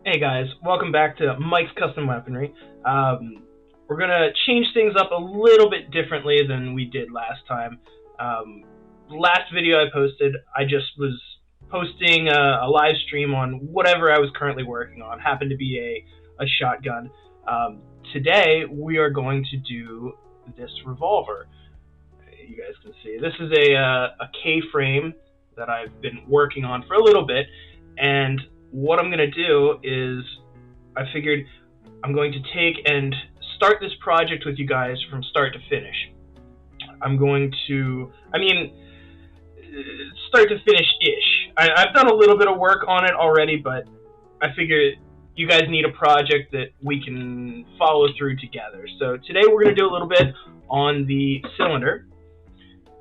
Hey guys, welcome back to Mike's Custom Weaponry. We're going to change things up a little bit differently than we did last time. Last video I posted, I just was posting a live stream on whatever I was currently working on. Happened to be a shotgun. Today we are going to do this revolver. You guys can see this is a K-frame that I've been working on for a little bit, and what I'm going to do is I figured I'm going to take and start this project with you guys from start to finish. I'm going to, start to finish-ish. I've done a little bit of work on it already, but I figured you guys need a project that we can follow through together. So today we're going to do a little bit on the cylinder,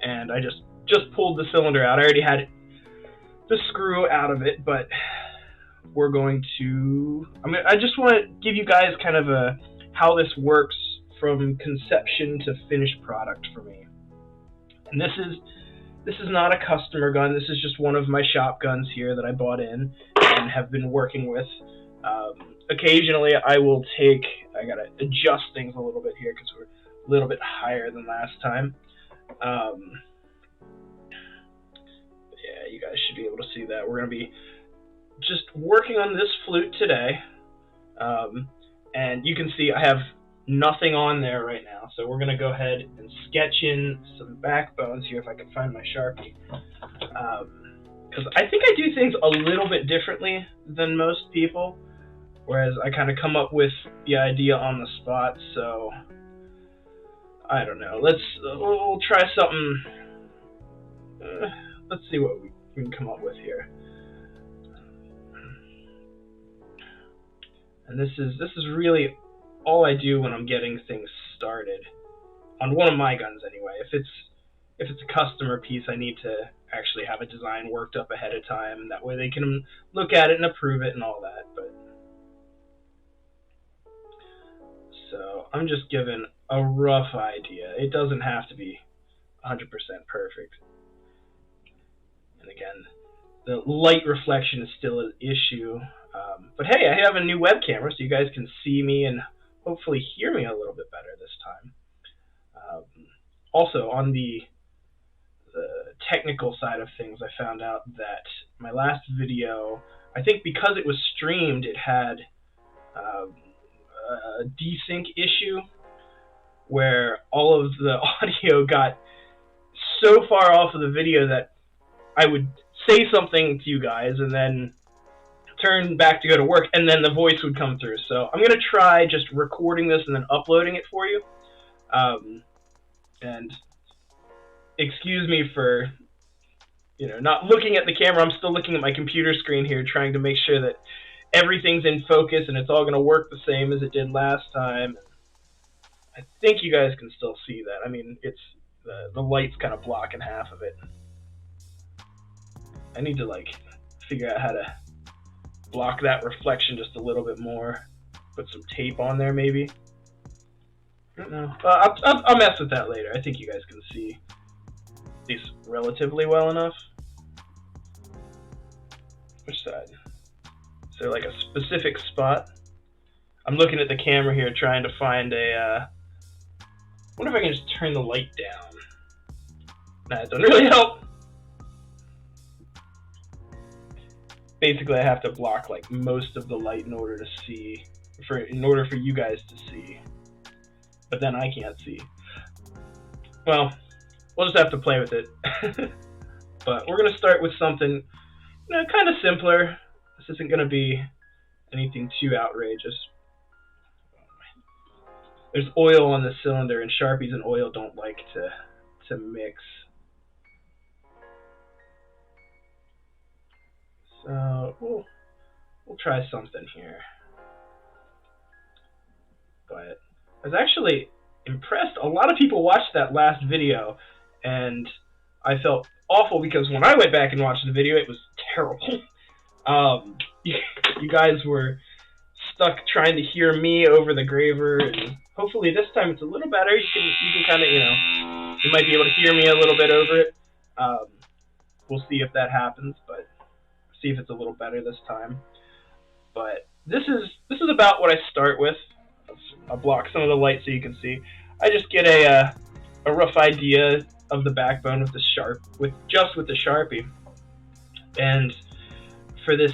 and I just pulled the cylinder out. I already had the screw out of it, but we're going to, I just want to give you guys kind of how this works from conception to finished product for me. And this is not a customer gun. This is just one of my shop guns here that I bought in and have been working with. Occasionally I gotta adjust things a little bit here because we're a little bit higher than last time. Yeah, you guys should be able to see that. We're gonna be just working on this flute today, and you can see I have nothing on there right now, so we're going to go ahead and sketch in some backbones here if I can find my Sharpie, because I think I do things a little bit differently than most people, whereas I kind of come up with the idea on the spot. So I don't know, we'll try something. Let's see what we can come up with here. And this is really all I do when I'm getting things started on one of my guns anyway. If it's a customer piece, I need to actually have a design worked up ahead of time. That way they can look at it and approve it and all that. But so I'm just giving a rough idea. It doesn't have to be 100% perfect. And again, the light reflection is still an issue. But hey, I have a new web camera, so you guys can see me and hopefully hear me a little bit better this time. Also, on the technical side of things, I found out that my last video, I think because it was streamed, it had a desync issue where all of the audio got so far off of the video that I would say something to you guys and then turn back to go to work, and then the voice would come through. So I'm going to try just recording this and then uploading it for you. And excuse me for, not looking at the camera. I'm still looking at my computer screen here, trying to make sure that everything's in focus and it's all going to work the same as it did last time. I think you guys can still see that. It's the light's kind of blocking half of it. I need to figure out how to block that reflection just a little bit more. Put some tape on there, maybe. I don't know. I'll mess with that later. I think you guys can see these relatively well enough. Which side? Is there a specific spot? I'm looking at the camera here, trying to find a. Wonder if I can just turn the light down. Nah, it doesn't really help. Basically, I have to block most of the light in order to see, in order for you guys to see. But then I can't see. Well, we'll just have to play with it. But we're gonna start with something, kind of simpler. This isn't gonna be anything too outrageous. There's oil on the cylinder, and Sharpies and oil don't like to mix. So we'll try something here. But I was actually impressed. A lot of people watched that last video, and I felt awful because when I went back and watched the video, it was terrible. You guys were stuck trying to hear me over the graver, and hopefully this time it's a little better. You can kind of, you might be able to hear me a little bit over it. We'll see if that happens, but see if it's a little better this time. But this is about what I start with. I'll block some of the light so you can see. I just get a rough idea of the backbone with the Sharpie. And for this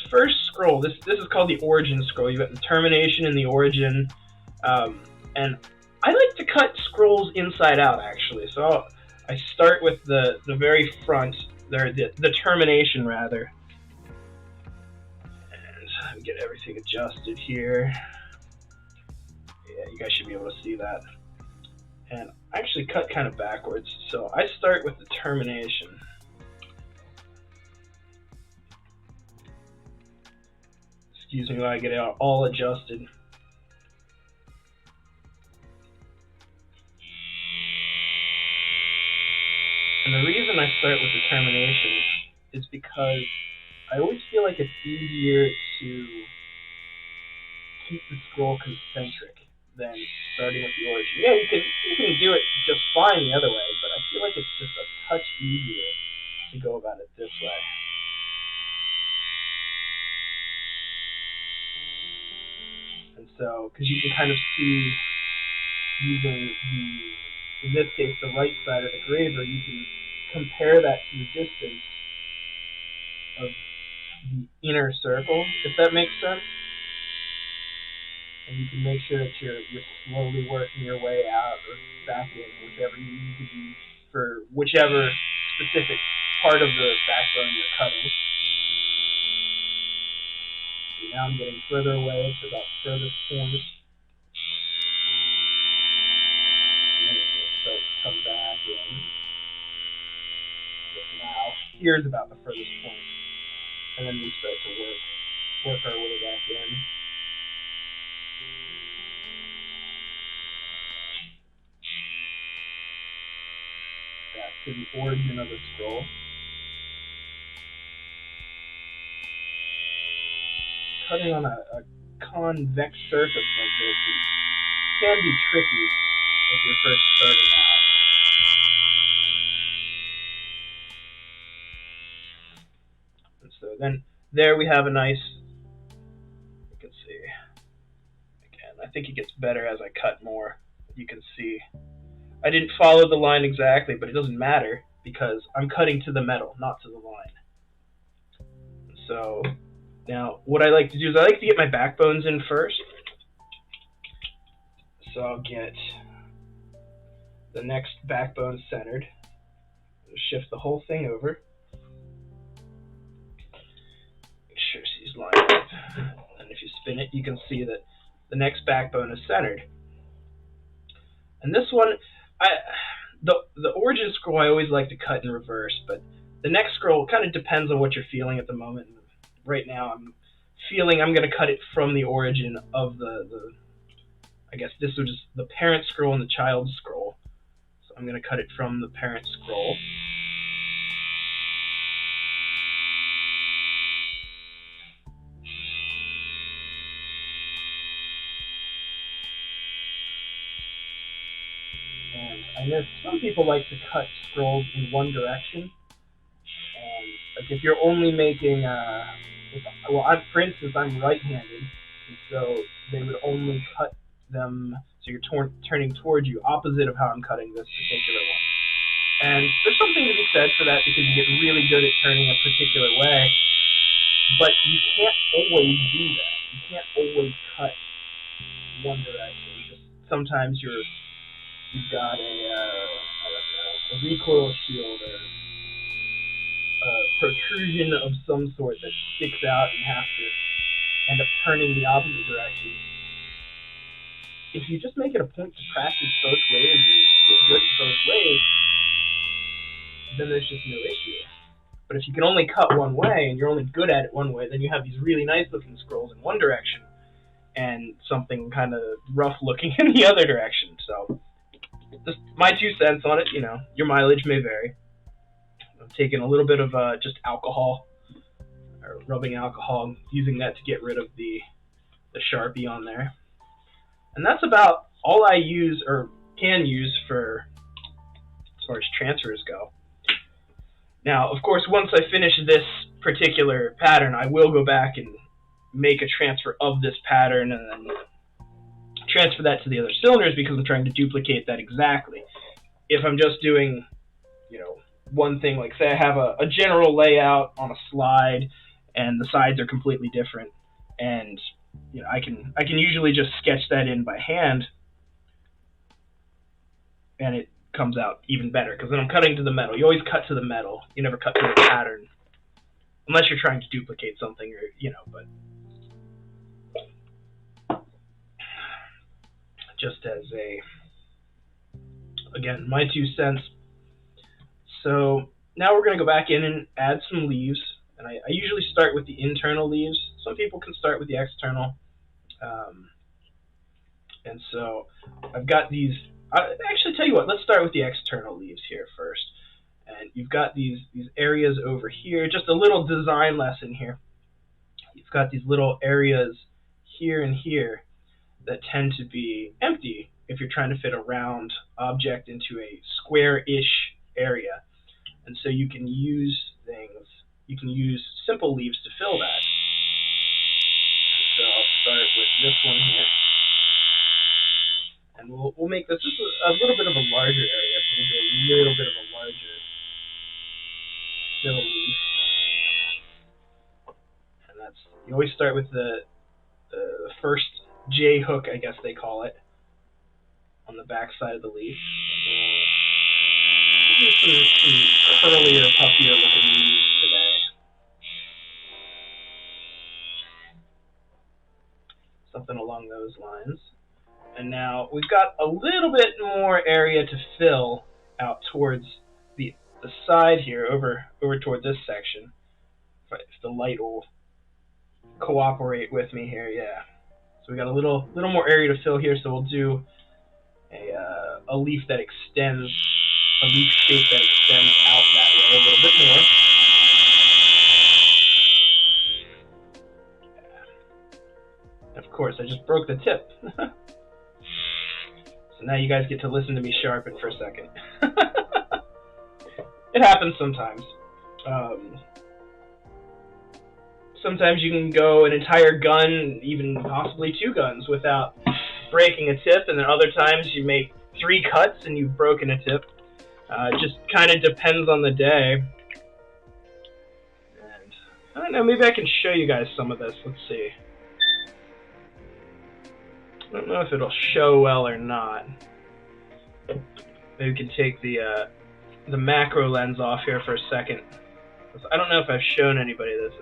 first scroll, this is called the origin scroll. You got the termination and the origin, and I like to cut scrolls inside out actually. So I start with the very front, the termination rather, and get everything adjusted here. Yeah, you guys should be able to see that. And I actually cut kind of backwards, so I start with the termination. Excuse me while I get it all adjusted. And the reason I start with the termination is because I always feel like it's easier to keep the scroll concentric than starting with the origin. Yeah, you can do it just fine the other way, but I feel like it's just a touch easier to go about it this way. And so, because you can kind of see using in this case, the right side of the graver, you can compare that to the distance of the inner circle, if that makes sense. And you can make sure that you're slowly working your way out or back in whatever you need to do for whichever specific part of the backbone you're cutting. See, now I'm getting further away to about the furthest point. Start to come back in. But now, here's about the furthest point. And then we start to work our way back in. Back to the origin of the scroll. Cutting on a convex surface like this can be tricky if you're first starting out. And so then there we have a nice, you can see, again, I think it gets better as I cut more. You can see I didn't follow the line exactly, but it doesn't matter because I'm cutting to the metal, not to the line. So now what I like to do is I like to get my backbones in first. So I'll get the next backbone centered. Shift the whole thing over. Make sure she's lined up. And if you spin it, you can see that the next backbone is centered. And this one, the origin scroll I always like to cut in reverse, but the next scroll kind of depends on what you're feeling at the moment. Right now I'm feeling I'm going to cut it from the origin of I guess this was just the parent scroll and the child scroll. So I'm going to cut it from the parent scroll. And I know some people like to cut scrolls in one direction. And like if you're only making, for instance, I'm right-handed, and so they would only cut them, so you're turning towards you, opposite of how I'm cutting this particular one. And there's something to be said for that because you get really good at turning a particular way, but you can't always do that. You can't always cut one direction. Just sometimes you've got a recoil shield or a protrusion of some sort that sticks out and you have to end up turning the opposite direction. If you just make it a point to practice both ways and get good at both ways, then there's just no issue. But if you can only cut one way and you're only good at it one way, then you have these really nice looking scrolls in one direction and something kind of rough looking in the other direction. So just my 2 cents on it, your mileage may vary. I'm taking a little bit of just alcohol, or rubbing alcohol, using that to get rid of the Sharpie on there. And that's about all I use or can use for as far as transfers go. Now, of course, once I finish this particular pattern, I will go back and make a transfer of this pattern and then transfer that to the other cylinders because I'm trying to duplicate that exactly. If I'm just doing, one thing, like say I have a general layout on a slide and the sides are completely different, and I can usually just sketch that in by hand, and it comes out even better because then I'm cutting to the metal. You always cut to the metal. You never cut to the pattern unless you're trying to duplicate something, or but just as again, my 2 cents. So now we're going to go back in and add some leaves, and I usually start with the internal leaves. Some people can start with the external, and so I've got these. Actually, tell you what, let's start with the external leaves here first. And you've got these areas over here. Just a little design lesson here. You've got these little areas here and here that tend to be empty if you're trying to fit a round object into a square-ish area. And so you can use simple leaves to fill that. And so I'll start with this one here. And we'll make this a little bit of a larger area, so we'll do a little bit of a larger fill leaf. And you always start with the first J hook, I guess they call it, on the back side of the leaf. And some curlier, puffier looking leaves today. Something along those lines. And now we've got a little bit more area to fill out towards the side here, over toward this section. If the light will cooperate with me here, yeah. So we got a little more area to fill here, so we'll do a leaf that extends, a leaf shape that extends out that way a little bit more. Yeah. Of course, I just broke the tip. So now you guys get to listen to me sharpen for a second. It happens sometimes. Sometimes you can go an entire gun, even possibly 2 guns, without breaking a tip, and then other times you make 3 cuts and you've broken a tip. It just kind of depends on the day. And I don't know, maybe I can show you guys some of this. Let's see. I don't know if it'll show well or not. Maybe we can take the macro lens off here for a second. I don't know if I've shown anybody this.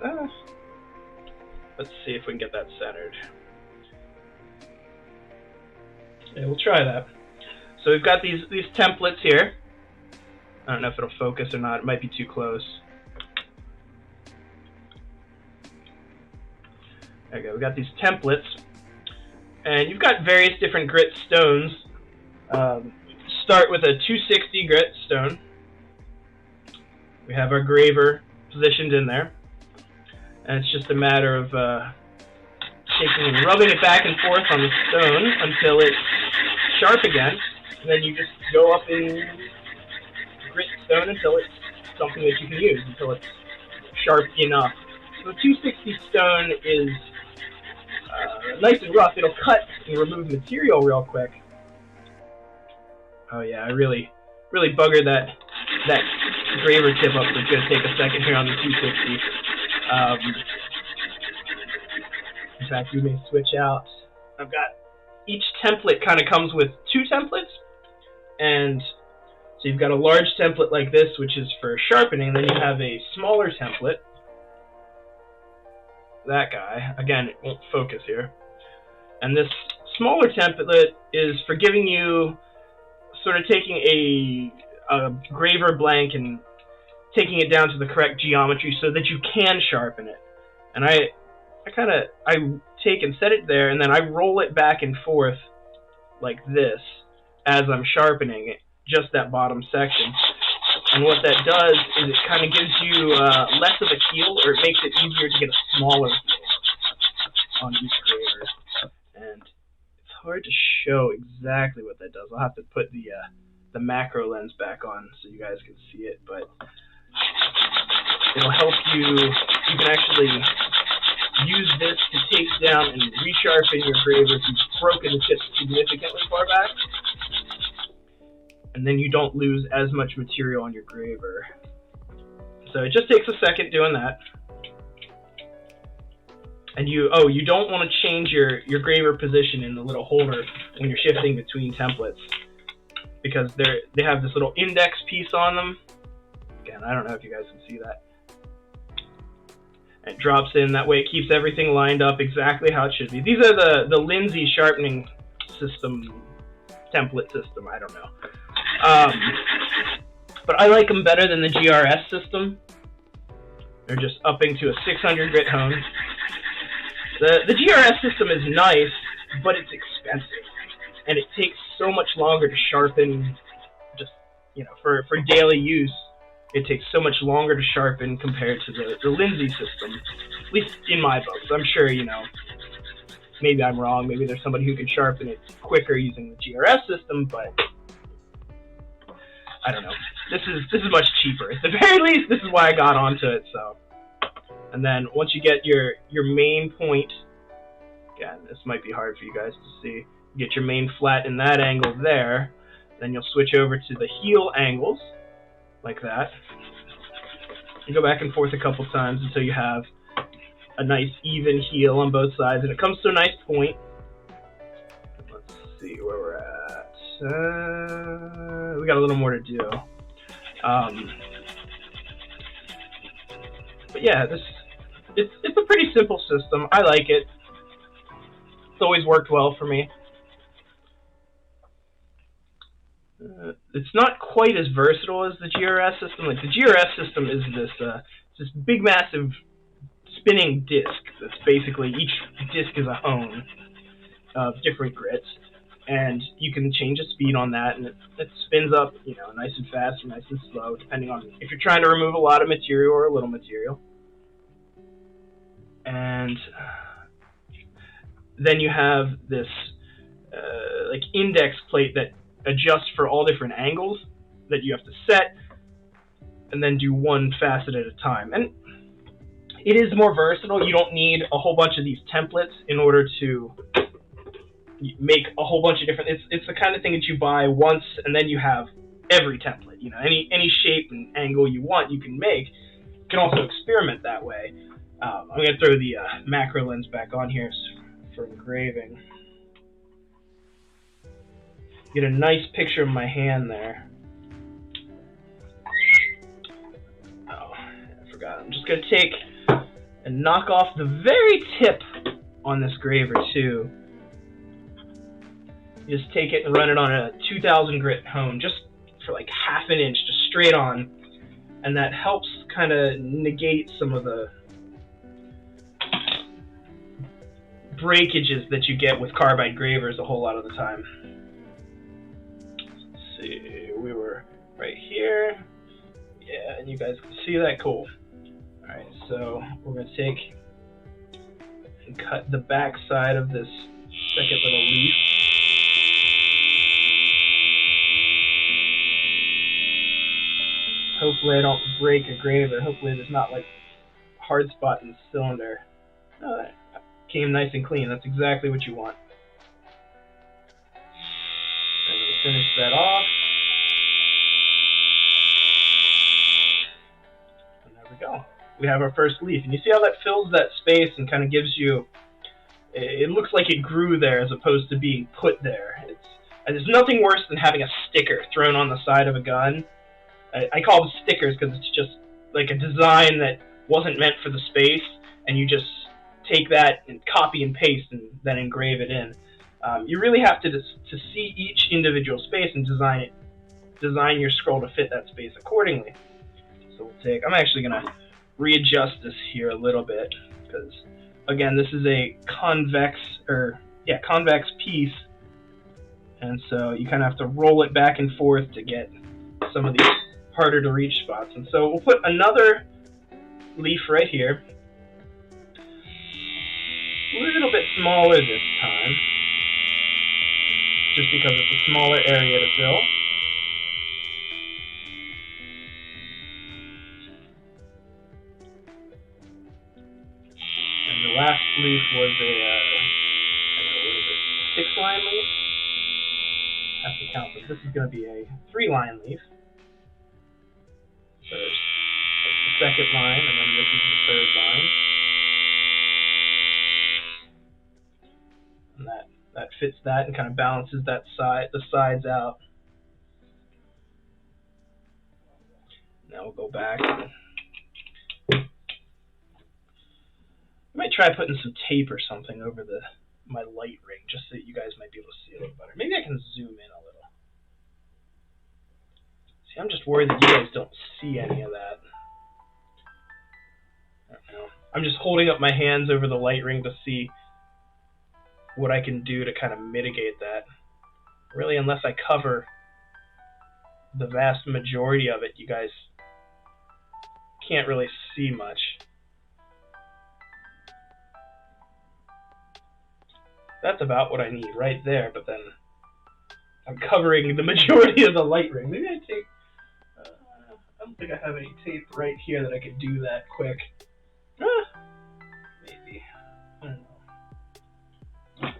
Let's see if we can get that centered. Yeah, we'll try that. So we've got these templates here. I don't know if it'll focus or not. It might be too close. There we go. We've got these templates. And you've got various different grit stones. Start with a 260 grit stone. We have our graver positioned in there. And it's just a matter of taking and rubbing it back and forth on the stone until it's sharp again. And then you just go up and grit stone until it's something that you can use, until it's sharp enough. So the 260 stone is nice and rough. It'll cut and remove material real quick. Oh yeah, I really buggered that graver tip up, so it's going to take a second here on the 260. In fact, we may switch out. I've got each template kind of comes with 2 templates, and so you've got a large template like this, which is for sharpening. Then you have a smaller template. That guy, again, it won't focus here. And this smaller template is for giving you, sort of taking a graver blank and taking it down to the correct geometry so that you can sharpen it. And I take and set it there, and then I roll it back and forth like this as I'm sharpening it, just that bottom section. And what that does is it kind of gives you less of a heel, or it makes it easier to get a smaller heel on each graver. And it's hard to show exactly what that does. I'll have to put the macro lens back on so you guys can see it, but it'll help you. You can actually use this to take down and resharpen your graver if you've broken the tip significantly far back. And then you don't lose as much material on your graver. So it just takes a second doing that. And you don't want to change your graver position in the little holder when you're shifting between templates, because they have this little index piece on them. Again, I don't know if you guys can see that. It drops in, that way it keeps everything lined up exactly how it should be. These are the Lindsay sharpening system, template system, I don't know. But I like them better than the GRS system. They're just upping to a 600 grit hone. The GRS system is nice, but it's expensive, and it takes so much longer to sharpen. Just, you know, for daily use, it takes so much longer to sharpen compared to the Lindsay system, at least in my books. I'm sure, you know, maybe I'm wrong. Maybe there's somebody who can sharpen it quicker using the GRS system, but I don't know. This is much cheaper. At the very least, this is why I got onto it. So, and then once you get your main point, again, this might be hard for you guys to see. You get your main flat in that angle there, then you'll switch over to the heel angles, like that. You go back and forth a couple times until you have a nice even heel on both sides, and it comes to a nice point. Let's see where we're at. We got a little more to do. But yeah, it's a pretty simple system. I like it. It's always worked well for me. It's not quite as versatile as the GRS system. Like, the GRS system is this big, massive spinning disc. That's basically, each disc is a hone of different grits, and you can change the speed on that, and it spins up, you know, nice and fast or nice and slow, depending on if you're trying to remove a lot of material or a little material. And then you have this like index plate that adjusts for all different angles that you have to set, and then do one facet at a time. And it is more versatile. You don't need a whole bunch of these templates in order to make a whole bunch of different. It's the kind of thing that you buy once, and then you have every template. You know, any shape and angle you want, you can make. You can also experiment that way. I'm going to throw the macro lens back on here for engraving. Get a nice picture of my hand there. Oh, I forgot. I'm just going to take and knock off the very tip on this graver too. You just take it and run it on a 2000 grit hone, just for like half an inch, just straight on. And that helps kind of negate some of the breakages that you get with carbide gravers a whole lot of the time. Let's see, we were right here. Yeah, and you guys can see that. Cool. Alright, so we're going to take and cut the back side of this second little leaf. Hopefully I don't break a graver. Hopefully there's not like a hard spot in the cylinder. Oh, that came nice and clean. That's exactly what you want. And we'll finish that off. And there we go. We have our first leaf. And you see how that fills that space and kind of gives you, it looks like it grew there as opposed to being put there. There's nothing worse than having a sticker thrown on the side of a gun. I call them stickers because it's just like a design that wasn't meant for the space, and you just take that and copy and paste and then engrave it in. You really have to see each individual space and design your scroll to fit that space accordingly. So I'm actually going to readjust this here a little bit because, again, this is a convex piece, and so you kind of have to roll it back and forth to get some of these harder to reach spots. And so we'll put another leaf right here, a little bit smaller this time, just because it's a smaller area to fill. And the last leaf was a, what is it, 6-line leaf? I have to count this. This is going to be a 3-line leaf. So there's the second line, and then this is the third line. And that fits that and kind of balances the sides out. Now we'll go back. I might try putting some tape or something over my light ring, just so you guys might be able to see a little better. Maybe I can zoom in a little. See, I'm just worried that you guys don't see any of that. I don't know. I'm just holding up my hands over the light ring to see what I can do to kind of mitigate that. Really, unless I cover the vast majority of it, you guys can't really see much. That's about what I need right there, but then I'm covering the majority of the light ring. Maybe I take... I don't think I have any tape right here that I could do that quick. Maybe. I don't know.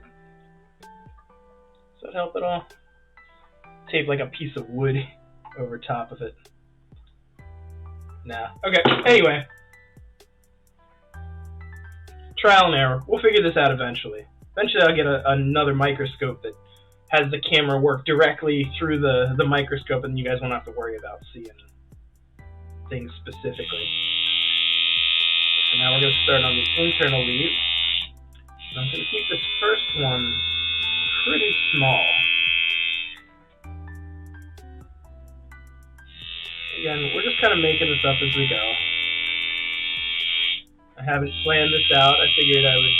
Does that help at all? Tape like a piece of wood over top of it. Nah. Okay, anyway. Trial and error. We'll figure this out eventually. Eventually I'll get another microscope that has the camera work directly through the microscope, and you guys won't have to worry about seeing things specifically. So now we're going to start on the internal leaf. And I'm going to keep this first one pretty small. Again, we're just kind of making this up as we go. I haven't planned this out. I figured I would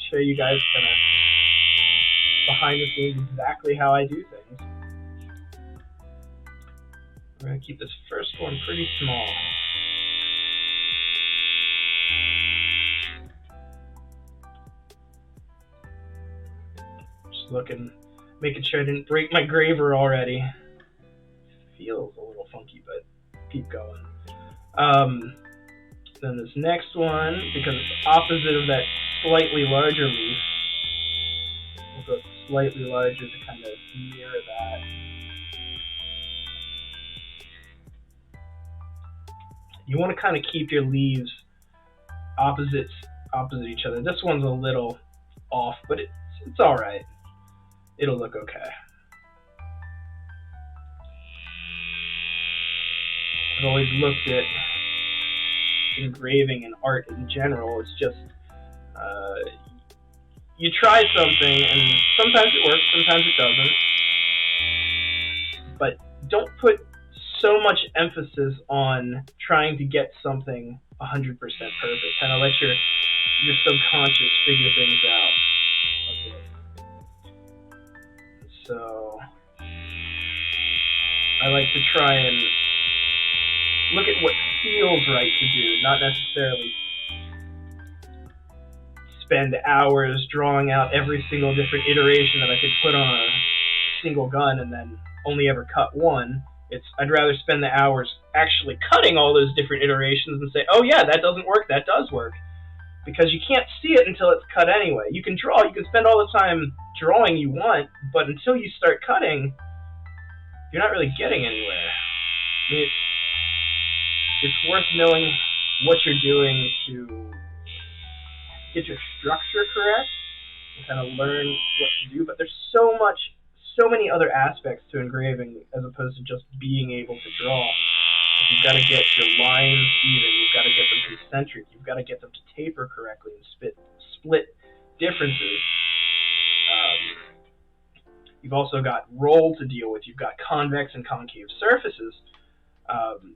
show you guys kind of behind the scenes exactly how I do things. We're going to keep this first one pretty small. Just looking, making sure I didn't break my graver already. Feels a little funky, but keep going. Then this next one, because it's opposite of that slightly larger leaf, we'll go slightly larger to kind of mirror that. You want to kind of keep your leaves opposite each other. This one's a little off, but it's all right. It'll look okay. I've always looked at engraving and art in general. It's just you try something, and sometimes it works, sometimes it doesn't. But don't put so much emphasis on trying to get something 100% perfect. Kind of let your subconscious figure things out. Okay. So I like to try and look at what feels right to do, not necessarily spend hours drawing out every single different iteration that I could put on a single gun and then only ever cut one. I'd rather spend the hours actually cutting all those different iterations and say, oh yeah, that doesn't work, that does work. Because you can't see it until it's cut anyway. You can draw, you can spend all the time drawing you want, but until you start cutting, you're not really getting anywhere. I mean, it's worth knowing what you're doing to get your structure correct and kind of learn what to do, but there's so many other aspects to engraving as opposed to just being able to draw. You've got to get your lines even, you've got to get them concentric, you've got to get them to taper correctly and split differences. You've also got roll to deal with, you've got convex and concave surfaces,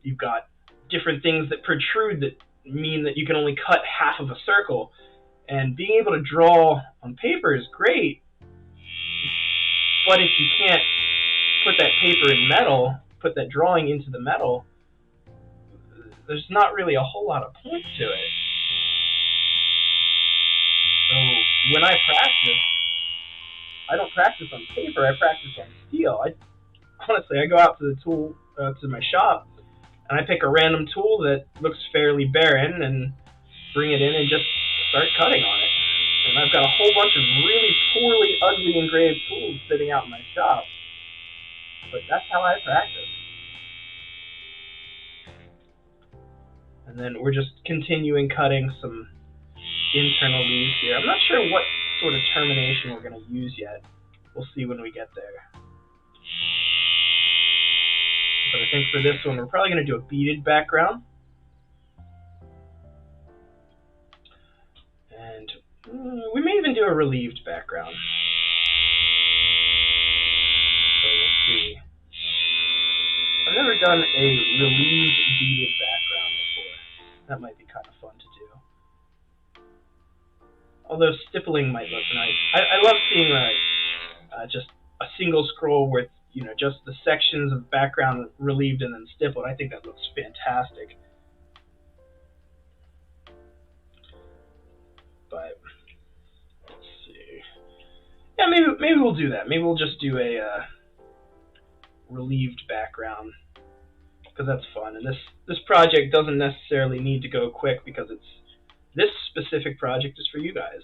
you've got different things that protrude that mean that you can only cut half of a circle. And being able to draw on paper is great, but if you can't put that paper in metal, put that drawing into the metal, there's not really a whole lot of point to it. So when I practice, I don't practice on paper, I practice on steel. Honestly, I go out to to my shop, and I pick a random tool that looks fairly barren and bring it in and just start cutting on it. And I've got a whole bunch of really poorly, ugly engraved tools sitting out in my shop. But that's how I practice. And then we're just continuing cutting some internal leaves here. I'm not sure what sort of termination we're going to use yet. We'll see when we get there. But I think for this one, we're probably going to do a beaded background. And we may even do a relieved background. So let's see. I've never done a relieved beaded background before. That might be kind of fun to do. Although stippling might look nice. I love seeing just a single scroll with just the sections of background relieved and then stippled. I think that looks fantastic. But let's see. Yeah, maybe we'll do that. Maybe we'll just do a relieved background because that's fun. And this project doesn't necessarily need to go quick because this specific project is for you guys.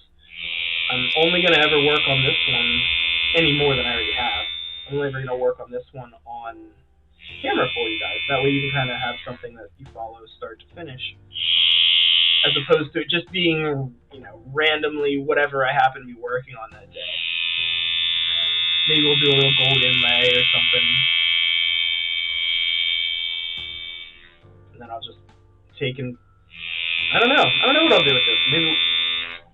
I'm only going to ever work on this one any more than I already have. I'm only ever going to work on this one on camera for you guys. That way you can kind of have something that you follow start to finish, as opposed to it just being, randomly whatever I happen to be working on that day. Maybe we'll do a little gold inlay or something, and then I'll just take and I don't know what I'll do with this.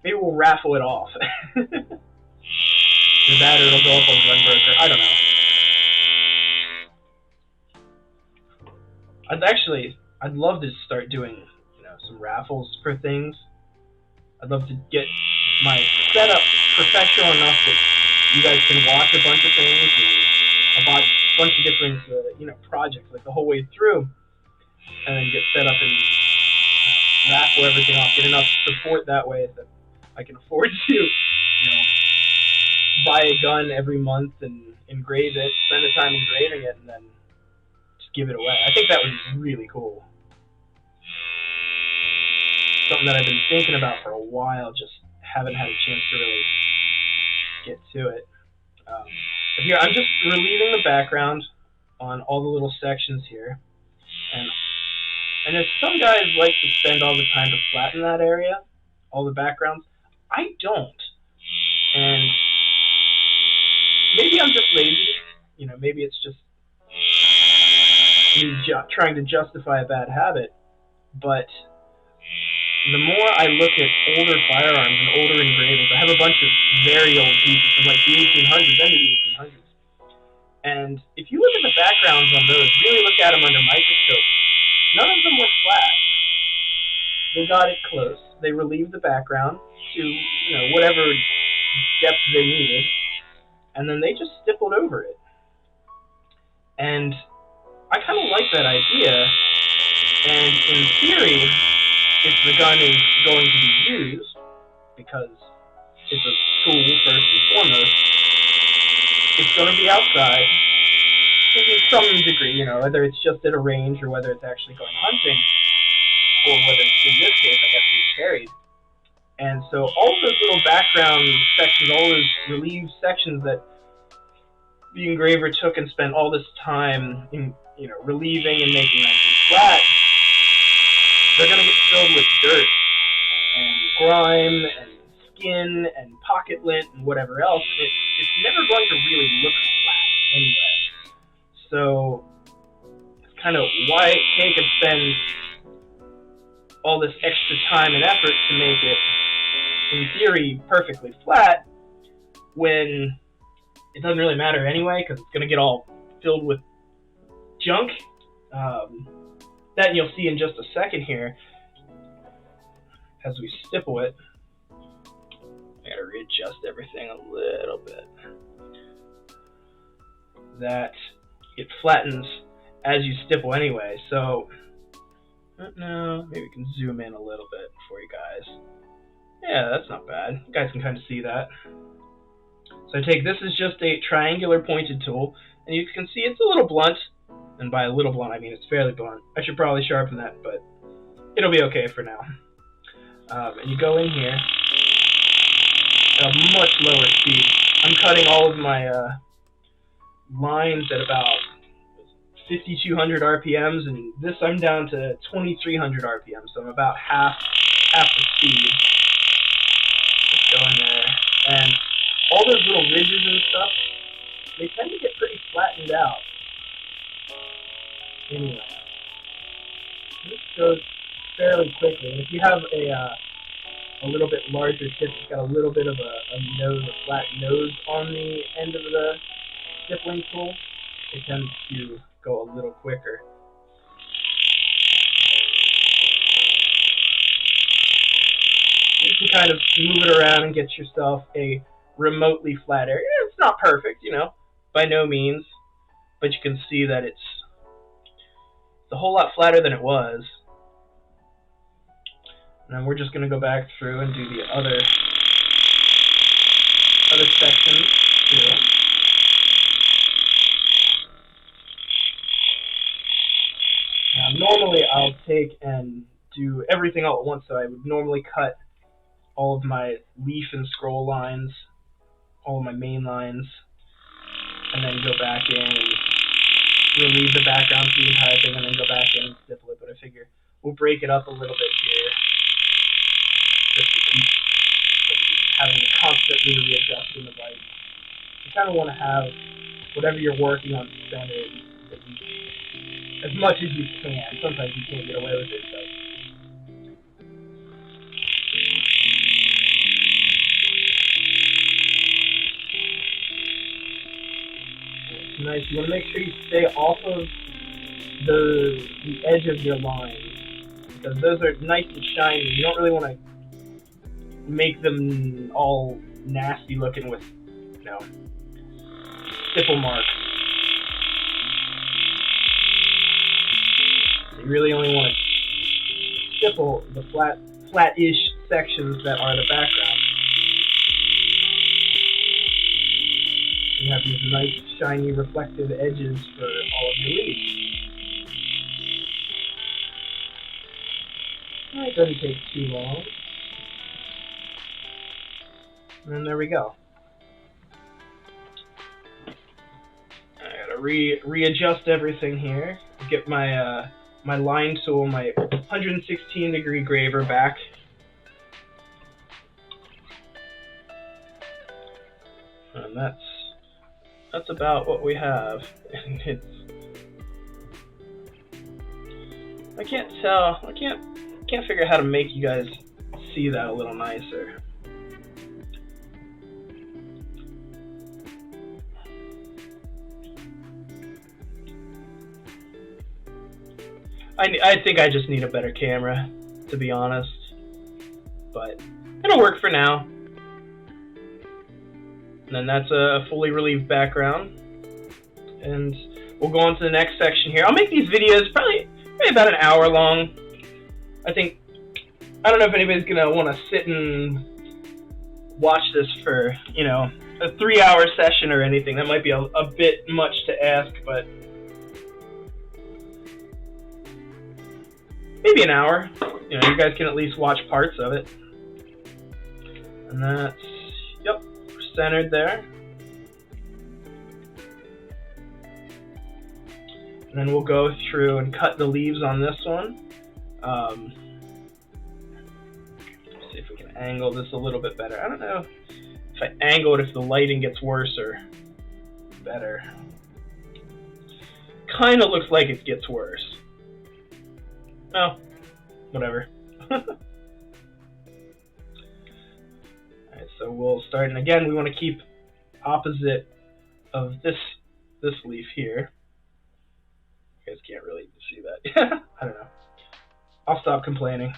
Maybe we'll raffle it off. Either that or it'll go up on Gunbroker. I don't know. I'd love to start doing, some raffles for things. I'd love to get my setup professional enough that you guys can watch a bunch of things and a bunch of different, projects like the whole way through, and then get set up and raffle everything off. Get enough support that way that I can afford to, buy a gun every month and engrave it, spend the time engraving it, and then just give it away. I think that would be really cool. Something that I've been thinking about for a while, just haven't had a chance to really get to it. But here, I'm just relieving the background on all the little sections here. And if some guys like to spend all the time to flatten that area, all the backgrounds, I don't. And maybe I'm just lazy. Maybe it's just me trying to justify a bad habit. But the more I look at older firearms and older engravings, I have a bunch of very old pieces from like the 1800s and the 1800s. And if you look at the backgrounds on those, really look at them under microscope, none of them were flat. They got it close. They relieved the background to, whatever depth they needed, and then they just stippled over it. And I kind of like that idea, and in theory, if the gun is going to be used, because it's a tool first and foremost, it's going to be outside to some degree, whether it's just at a range or whether it's actually going hunting, or whether it's, in this case, I guess, being carried. And so all of those little background sections, all those relieved sections that the engraver took and spent all this time in, relieving and making nice and flat, they're going to get filled with dirt and grime and skin and pocket lint and whatever else. It's never going to really look flat anyway. So it's kind of why take and spend all this extra time and effort to make it, in theory, perfectly flat when it doesn't really matter anyway, because it's going to get all filled with junk. That you'll see in just a second here as we stipple it. I gotta readjust everything a little bit. That it flattens as you stipple anyway, so no, maybe we can zoom in a little bit for you guys. Yeah, that's not bad. You guys can kind of see that. So this is just a triangular pointed tool, and you can see it's a little blunt. And by a little blunt, I mean it's fairly blunt. I should probably sharpen that, but it'll be okay for now. And you go in here at a much lower speed. I'm cutting all of my lines at about 5,200 RPMs, and this I'm down to 2,300 RPMs, so I'm about half the speed. Just go in there, and all those little ridges and stuff, they tend to get pretty flattened out. Anyway, this goes fairly quickly, and if you have a little bit larger tip, it's got a little bit of a nose, a flat nose on the end of the stippling tool, it tends to go a little quicker. You can kind of move it around and get yourself a remotely flat area. It's not perfect, you know, by no means, but you can see that it's a whole lot flatter than it was. And then we're just going to go back through and do the other sections too. Now, normally I'll take and do everything all at once, so I would normally cut all of my leaf and scroll lines, all of my main lines, and then go back in and relieve the background for the entire thing, and then go back in and stipple it. But I figure we'll break it up a little bit here, just to keep having to constantly readjusting the light. You kind of want to have whatever you're working on centered as much as you can. Sometimes you can't get away with it, so. It's nice. You want to make sure you stay off of the edge of your line, because those are nice and shiny. You don't really want to make them all nasty looking with, you know, stipple marks. You really only want to stipple the flat-ish sections that are the background. You have these nice, shiny, reflective edges for all of your leaves. It doesn't take too long. And there we go. I gotta readjust everything here. Get my my line tool, my 116-degree graver back. And that's about what we have. And I can't tell. I can't figure out how to make you guys see that a little nicer. I think I just need a better camera, to be honest, but it'll work for now. And then that's a fully relieved background, and we'll go on to the next section here. I'll make these videos probably about an hour long. I don't know if anybody's gonna want to sit and watch this for, you know, a 3-hour session or anything. That might be a bit much to ask, but maybe an hour. You know, you guys can at least watch parts of it. And that's, yep, centered there. And then we'll go through and cut the leaves on this one. See if we can angle this a little bit better. I don't know if I angle it, if the lighting gets worse or better. Kind of looks like it gets worse. Oh, whatever. Alright, so we'll start, and again, we want to keep opposite of this leaf here. You guys can't really see that. I don't know. I'll stop complaining.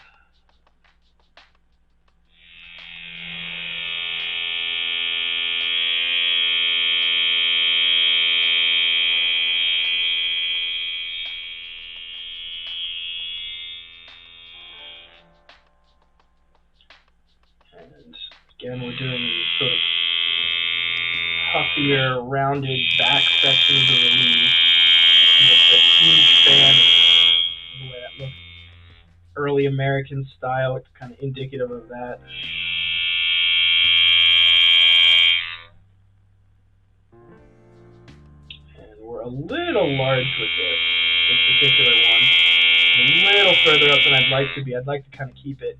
Again, we're doing sort of puffier, rounded back sections of the leaf. Just a huge fan of the way that looks early American style. It's kind of indicative of that. And we're a little large with this particular one. A little further up than I'd like to be. I'd like to kind of keep it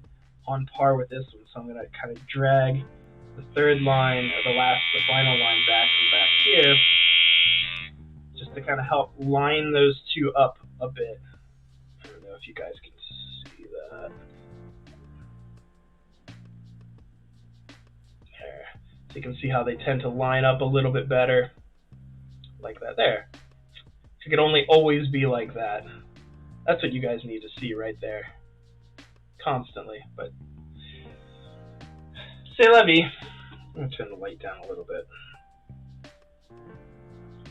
on par with this one, so I'm going to kind of drag the third line, or the final line back from back here, just to kind of help line those two up a bit. I don't know if you guys can see that. There. So you can see how they tend to line up a little bit better, like that there. If it could only always be like that. That's what you guys need to see right there. Constantly, but c'est la vie. I'm going to turn the light down a little bit.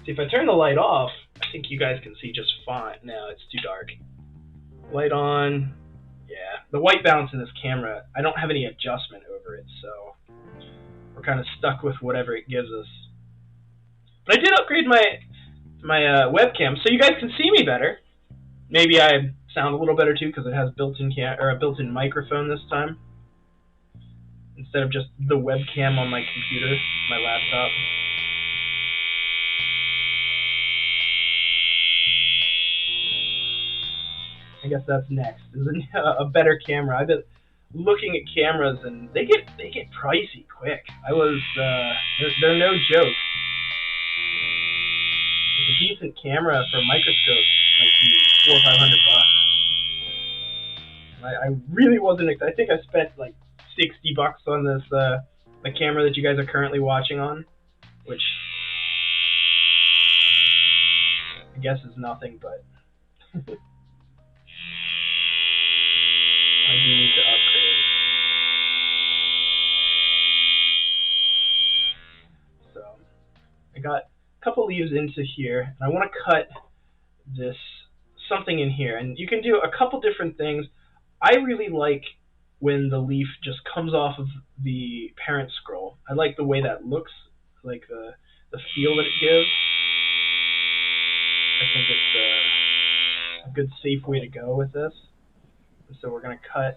See, if I turn the light off, I think you guys can see just fine. No, it's too dark. Light on. Yeah, the white balance in this camera, I don't have any adjustment over it, so we're kind of stuck with whatever it gives us. But I did upgrade my webcam, so you guys can see me better. Maybe I sound a little better too because it has a built-in microphone this time, instead of just the webcam on my computer, my laptop. I guess that's next, is a better camera. I've been looking at cameras and they get pricey quick. They're no joke. A decent camera for a microscope might be $400 or $500. I really wasn't. I think I spent like $60 on this the camera that you guys are currently watching on, which I guess is nothing, but I do need to upgrade. So I got a couple leaves into here, and I want to cut something in here, and you can do a couple different things. I really like when the leaf just comes off of the parent scroll. I like the way that looks, like the feel that it gives. I think it's a good, safe way to go with this. And so we're going to cut,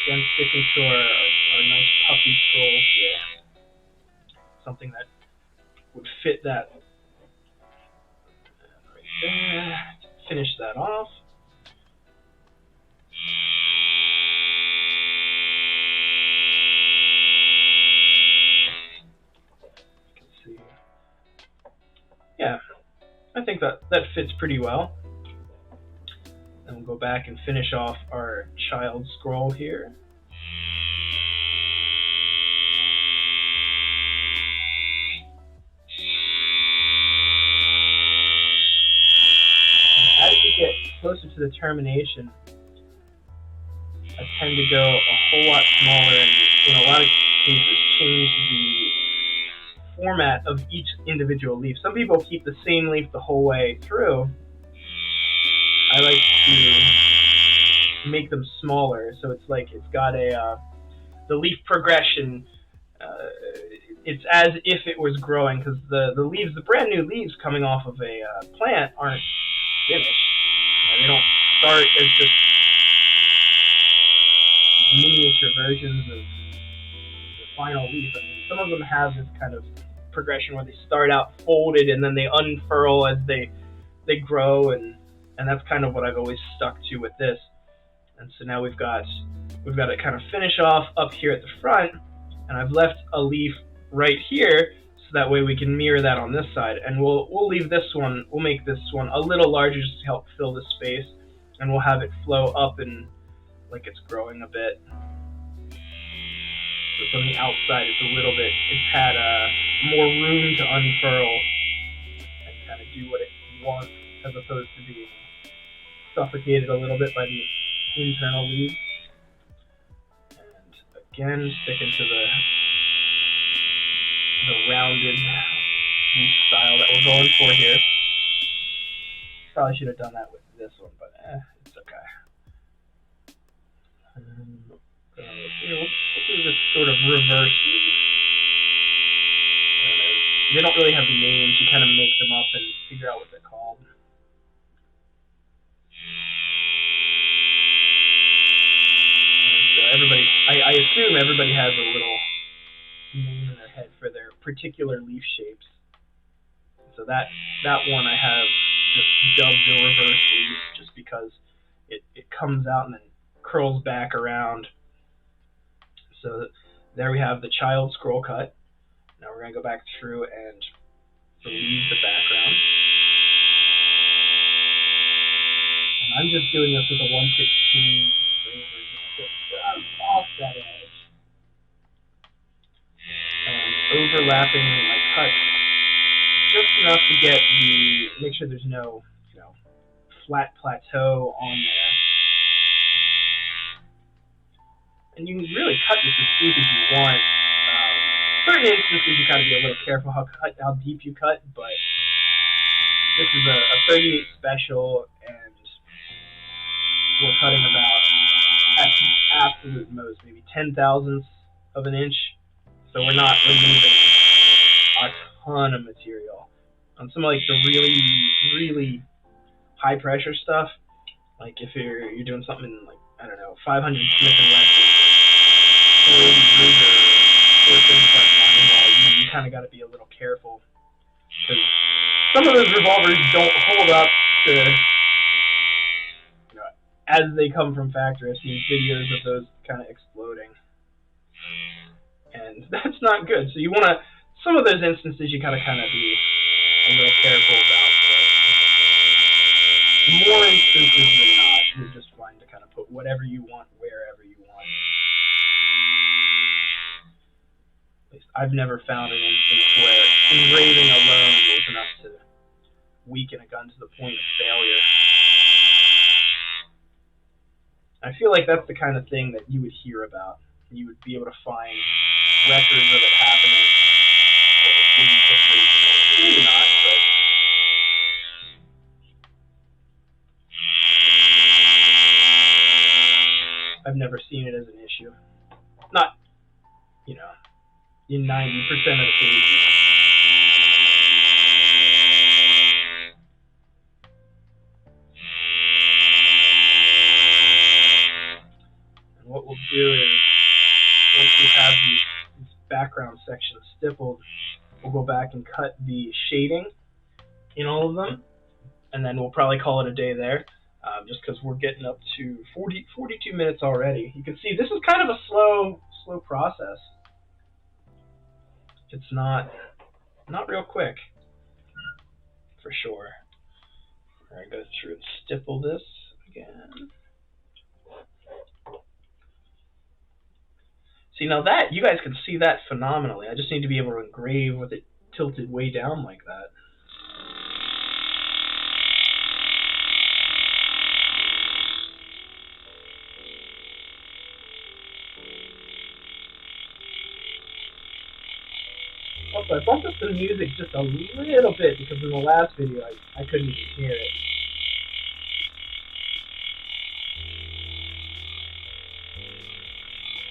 again, sticking to our nice puffy scrolls here. Something that would fit that right there. Finish that off. You can see. Yeah, I think that fits pretty well. And we'll go back and finish off our child scroll here. As you get closer to the termination, I tend to go a whole lot smaller and in a lot of cases change the format of each individual leaf. Some people keep the same leaf the whole way through. I like to make them smaller, so it's like it's got the leaf progression. It's as if it was growing, because the leaves, the brand new leaves coming off of a plant aren't finished. They don't start as just miniature versions of the final leaf. I mean, some of them have this kind of progression where they start out folded and then they unfurl as they grow, and that's kind of what I've always stuck to with this. And so now we've got to kind of finish off up here at the front, and I've left a leaf right here so that way we can mirror that on this side. And we'll leave this one, we'll make this one a little larger just to help fill the space, and we'll have it flow up and like it's growing a bit. So from the outside it's had more room to unfurl and kind of do what it wants, as opposed to being suffocated a little bit by the internal leaves. And again, sticking to the rounded leaf style that we're going for here. Probably should have done that with this one, but it's okay. We'll do this sort of reverse leaf. They don't really have names. You kind of make them up and figure out what they're called. I assume everybody has a little name in their head for their particular leaf shapes. So that one I have just dubbed the reverse leaf, just because it comes out and then curls back around. So there we have the child scroll cut. Now we're going to go back through and relieve the background. And I'm just doing this with a 1/16 engraver just off that edge. And overlapping my cut just enough to get make sure there's no, flat plateau on there. And you can really cut this as deep as you want. Certain instances you gotta be a little careful how deep you cut, but this is a 38 special, and we're cutting about at the absolute most maybe 10/1000ths of an inch, so we're not removing a ton of material. On some of like the really high pressure stuff, like if you're doing something like, I don't know, 500 Smith and Wesson, 480 Ruger, 435 line ball, you kind of got to be a little careful, because some of those revolvers don't hold up to, as they come from factory. I've seen videos of those kind of exploding, and that's not good. So you want to, some of those instances you gotta kind of be a little careful about, but more instances than not, you're just fine to kind of put whatever you want wherever you want. At least I've never found an instance where engraving alone was enough to weaken a gun to the point of failure. I feel like that's the kind of thing that you would hear about. You would be able to find records of it happening, or maybe not, but I've never seen it as an issue. Not, in 90% of the cases. And what we'll do is, once we have these background sections stippled, we'll go back and cut the shading in all of them, and then we'll probably call it a day there, just because we're getting up to 42 minutes already. You can see this is kind of a slow process. It's not real quick, for sure. All right, go through and stipple this again. See, now that, you guys can see that phenomenally. I just need to be able to engrave with it tilted way down like that. Also, I bumped up the music just a little bit because in the last video I couldn't even hear it.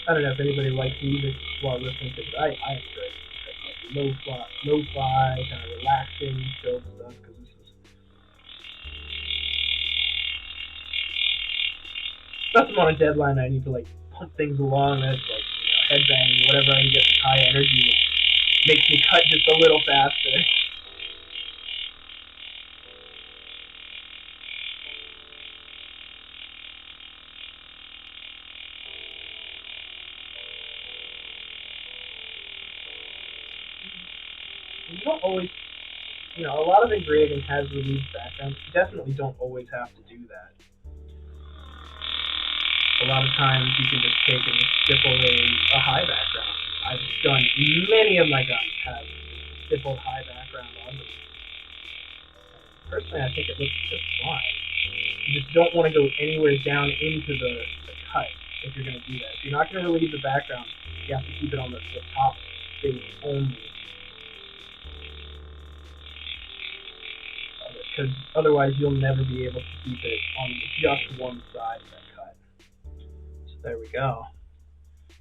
I don't know if anybody likes music while listening to it, but I enjoy it. Like lo-fi, kind of relaxing, chill stuff, because this is... Especially on a deadline, I need to pump things along. That's headbanging, whatever I can get some high energy that makes me cut just a little faster. You don't always, a lot of engraving has relieved backgrounds. You definitely don't always have to do that. A lot of times you can just take and stipple a high background. I've done, many of my guns have stippled high background on them. Personally, I think it looks just fine. You just don't want to go anywhere down into the cut if you're going to do that. If you're not going to relieve the background, you have to keep it on the top space only. Because otherwise you'll never be able to keep it on just one side of that cut. So there we go.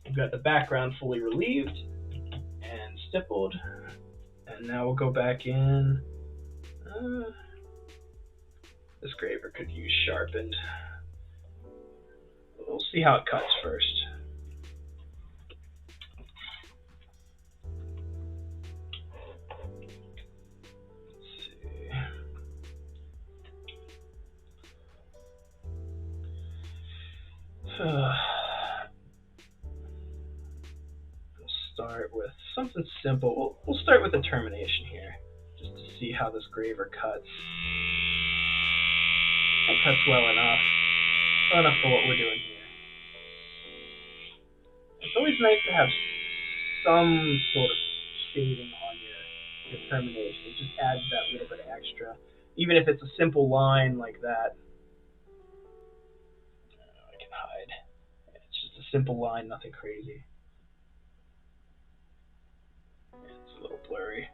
We've got the background fully relieved and stippled. And now we'll go back in. This graver could use sharpened. We'll see how it cuts first. We'll start with something simple. We'll start with the termination here, just to see how this graver cuts. It cuts well enough. Well enough for what we're doing here. It's always nice to have some sort of shading on your termination. It just adds that little bit of extra. Even if it's a simple line like that. I can hide. It's just a simple line, nothing crazy. It's a little blurry.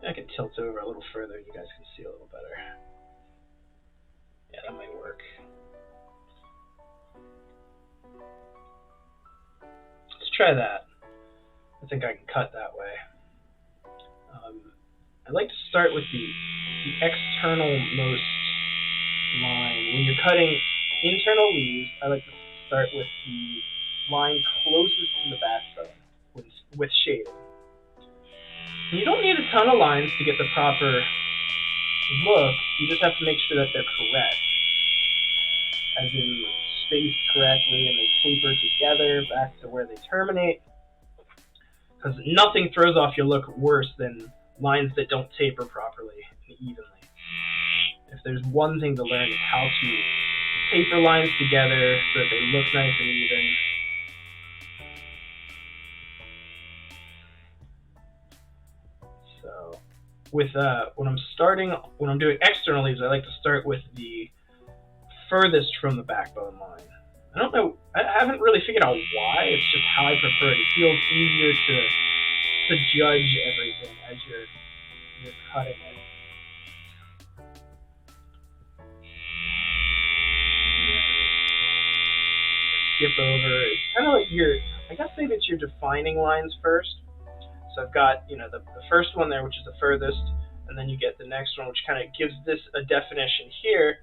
I can tilt over a little further and you guys can see a little better. Yeah, that might work. Let's try that. I think I can cut that way. I like to start with the external most line. When you're cutting internal leaves, I like to start with the line closest to the backbone with shading. You don't need a ton of lines to get the proper look. You just have to make sure that they're correct, as in spaced correctly and they taper together back to where they terminate. Because nothing throws off your look worse than lines that don't taper properly and evenly. If there's one thing to learn, it's how to taper lines together so that they look nice and even. So, with when I'm doing external leaves, I like to start with the furthest from the backbone line. I don't know. I haven't really figured out why. It's just how I prefer it. It feels easier to judge everything as you're cutting it. Skip over. It's kind of like I guess maybe it's your defining lines first. So I've got the first one there, which is the furthest, and then you get the next one, which kind of gives this a definition here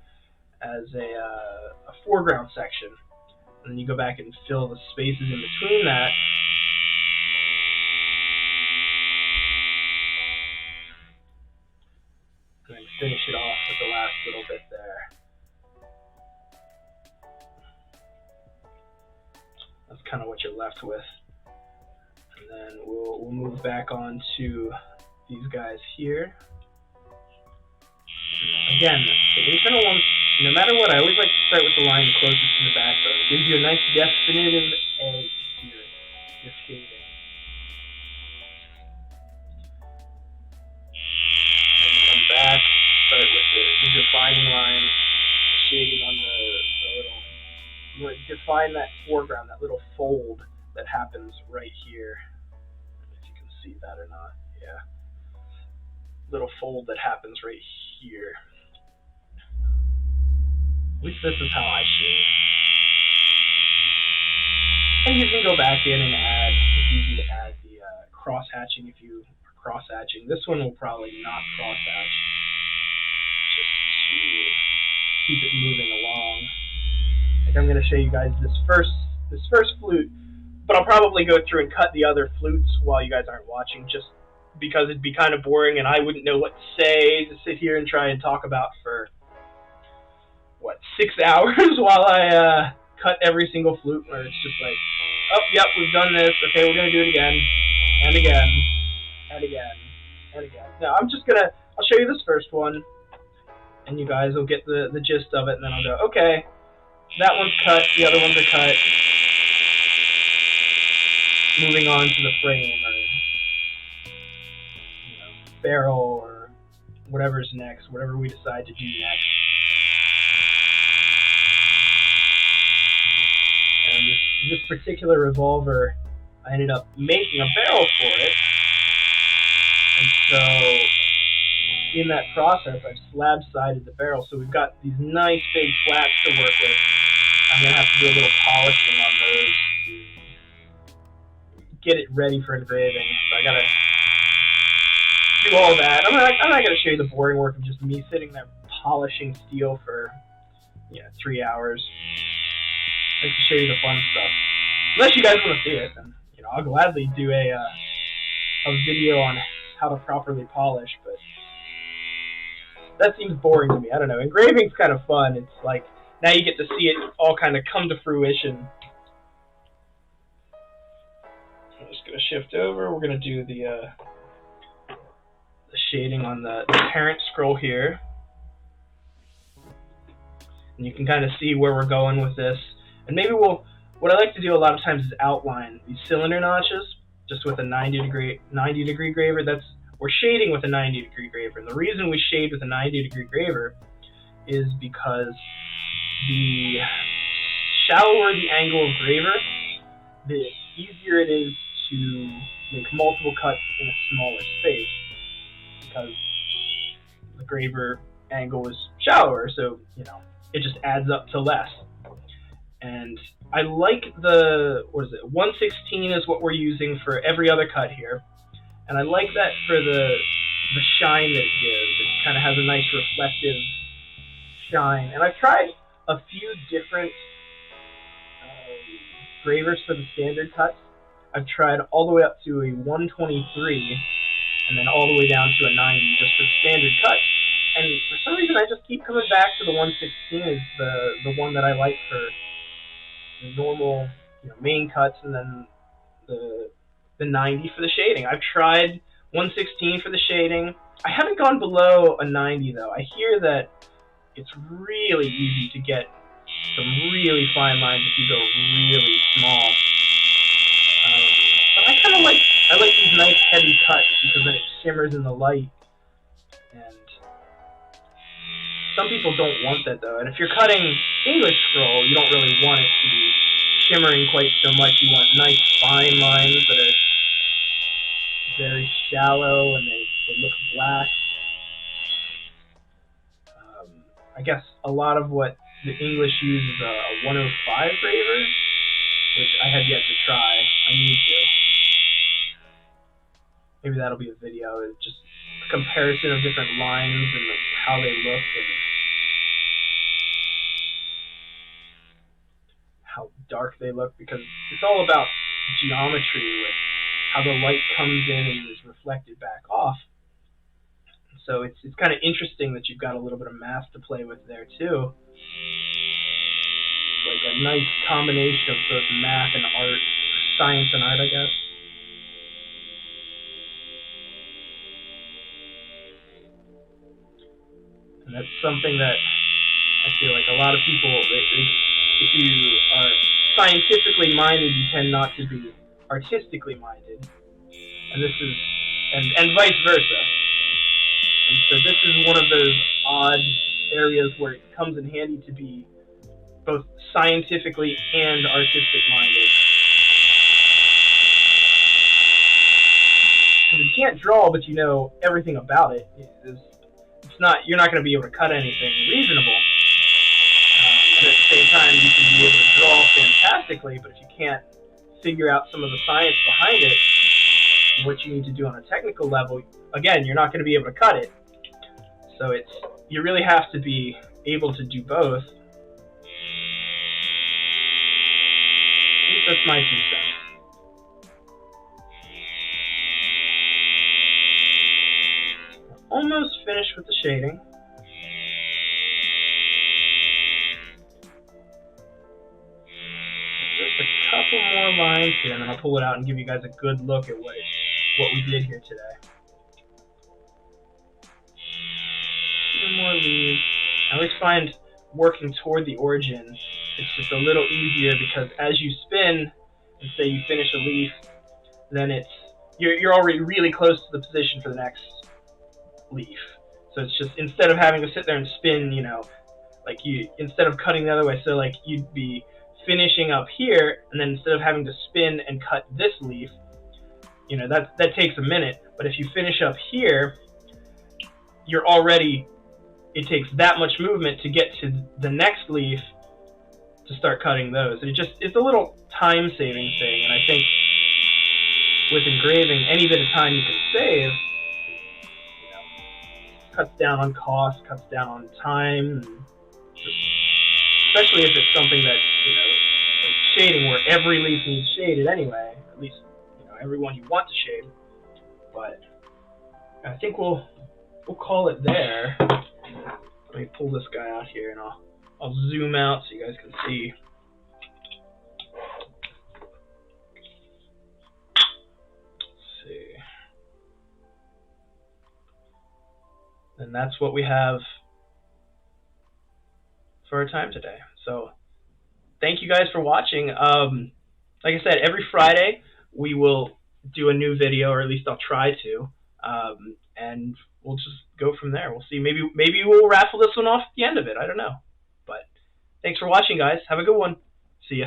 as a foreground section. And then you go back and fill the spaces in between that. And then finish it off with the last little bit there. That's kind of what you're left with. And then we'll move back on to these guys here. Again, the internal ones, no matter what, I always like to start with the line closest to the backbone. It gives you a nice definitive edge to your shading. And then come back, start with the defining line, shading on the little. You want to define that foreground, that little fold that happens right here. If you can see that or not, yeah. Little fold that happens right here. At least this is how I shade. And you can go back in and add, it's easy to add the cross-hatching if you are cross-hatching. This one will probably not cross-hatch, just to keep it moving along. Like I'm going to show you guys this first flute, but I'll probably go through and cut the other flutes while you guys aren't watching, just because it'd be kind of boring and I wouldn't know what to say to sit here and try and talk about for 6 hours while I cut every single flute, where it's just like, oh, yep, we've done this, okay, we're going to do it again, and again, and again, and again. Now, I'll show you this first one, and you guys will get the gist of it, and then I'll go, okay, that one's cut, the other ones are cut, moving on to the frame, or barrel, or whatever's next, whatever we decide to do next. And this particular revolver, I ended up making a barrel for it. And so, in that process, I've slab-sided the barrel, so we've got these nice big flats to work with. I'm going to have to do a little polishing on those to get it ready for engraving. So I got to do all that. I'm not going to show you the boring work of just me sitting there polishing steel for 3 hours. I like to show you the fun stuff. Unless you guys want to see it, then I'll gladly do a video on how to properly polish. But that seems boring to me. I don't know. Engraving's kind of fun. It's like now you get to see it all kind of come to fruition. I'm just gonna shift over. We're gonna do the shading on the parent scroll here, and you can kind of see where we're going with this. And maybe what I like to do a lot of times is outline these cylinder notches just with a 90 degree graver. We're shading with a 90 degree graver, and the reason we shade with a 90 degree graver is because the shallower the angle of graver, the easier it is to make multiple cuts in a smaller space, because the graver angle is shallower, so it just adds up to less. And I like the 1/16 is what we're using for every other cut here, and I like that for the shine that it gives. It kind of has a nice reflective shine. And I've tried a few different gravers for the standard cuts. I've tried all the way up to a 123 and then all the way down to a 90 just for the standard cut. And for some reason I just keep coming back to the 116 as the one that I like for the normal main cuts, and then the 90 for the shading. I've tried 116 for the shading. I haven't gone below a 90 though. I hear that it's really easy to get some really fine lines if you go really small. But I like these nice heavy cuts because then it shimmers in the light. And some people don't want that though. And if you're cutting English scroll, you don't really want it to be shimmering quite so much. You want nice fine lines that are very shallow and they look black. I guess a lot of what the English uses a 105 graver, which I have yet to try. I need to. Maybe that'll be a video. It's just a comparison of different lines and how they look and how dark they look, because it's all about geometry with how the light comes in and is reflected back off. So it's kind of interesting that you've got a little bit of math to play with there too. It's like a nice combination of both math and art, science and art, I guess. And that's something that I feel like a lot of people, if you are scientifically minded, you tend not to be artistically minded. And this is, and vice versa. And so this is one of those odd areas where it comes in handy to be both scientifically and artistic minded. Because you can't draw, but you know everything about it. You're not going to be able to cut anything reasonable. And at the same time, you can be able to draw fantastically, but if you can't figure out some of the science behind it, and what you need to do on a technical level, again, you're not going to be able to cut it. So you really have to be able to do both. At least that's my 2 cents. Almost finished with the shading. Just a couple more lines here, and then I'll pull it out and give you guys a good look at what we did here today. More leaves. I always find working toward the origin, it's just a little easier because as you spin and say you finish a leaf, then you're already really close to the position for the next leaf. So it's just, instead of having to sit there and spin, instead of cutting the other way, so like you'd be finishing up here, and then instead of having to spin and cut this leaf, that takes a minute. But if you finish up here, it takes that much movement to get to the next leaf to start cutting those. It's a little time-saving thing, and I think with engraving, any bit of time you can save, cuts down on cost, cuts down on time, especially if it's something that, like shading, where every leaf needs shaded anyway, at least, every one you want to shade. But I think we'll call it there. Let me pull this guy out here, and I'll zoom out so you guys can see. Let's see. And that's what we have for our time today. So thank you guys for watching. Like I said, every Friday we will do a new video, or at least I'll try to, and we'll just go from there. We'll see. Maybe we'll raffle this one off at the end of it. I don't know. But thanks for watching, guys. Have a good one. See ya.